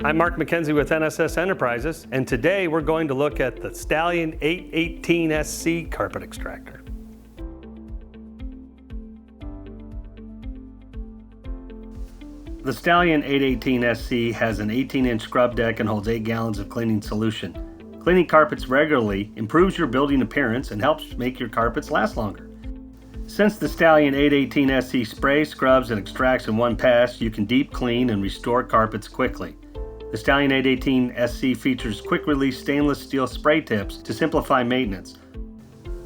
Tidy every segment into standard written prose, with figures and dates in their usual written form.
I'm Mark McKenzie with NSS Enterprises, and today we're going to look at the Stallion 818 SC carpet extractor. The Stallion 818 SC has an 18-inch scrub deck and holds 8 gallons of cleaning solution. Cleaning carpets regularly improves your building appearance and helps make your carpets last longer. Since the Stallion 818 SC sprays, scrubs, and extracts in one pass, you can deep clean and restore carpets quickly. The Stallion 818 SC features quick-release stainless steel spray tips to simplify maintenance.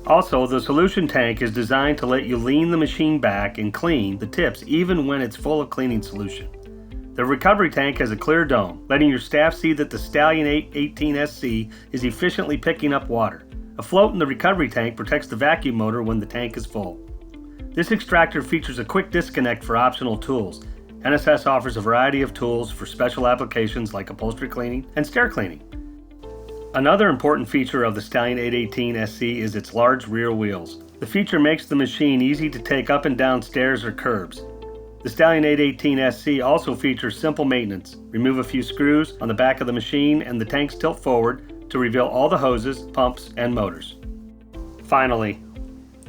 Also, the solution tank is designed to let you lean the machine back and clean the tips even when it's full of cleaning solution. The recovery tank has a clear dome, letting your staff see that the Stallion 818 SC is efficiently picking up water. A float in the recovery tank protects the vacuum motor when the tank is full. This extractor features a quick disconnect for optional tools. NSS offers a variety of tools for special applications like upholstery cleaning and stair cleaning. Another important feature of the Stallion 818 SC is its large rear wheels. The feature makes the machine easy to take up and down stairs or curbs. The Stallion 818 SC also features simple maintenance. Remove a few screws on the back of the machine and the tanks tilt forward to reveal all the hoses, pumps, and motors. Finally,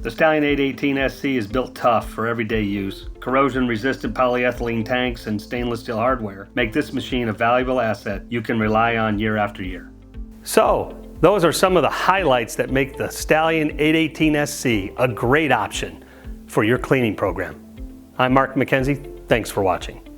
the Stallion 818 SC is built tough for everyday use. Corrosion-resistant polyethylene tanks and stainless steel hardware make this machine a valuable asset you can rely on year after year. So, those are some of the highlights that make the Stallion 818 SC a great option for your cleaning program. I'm Mark McKenzie. Thanks for watching.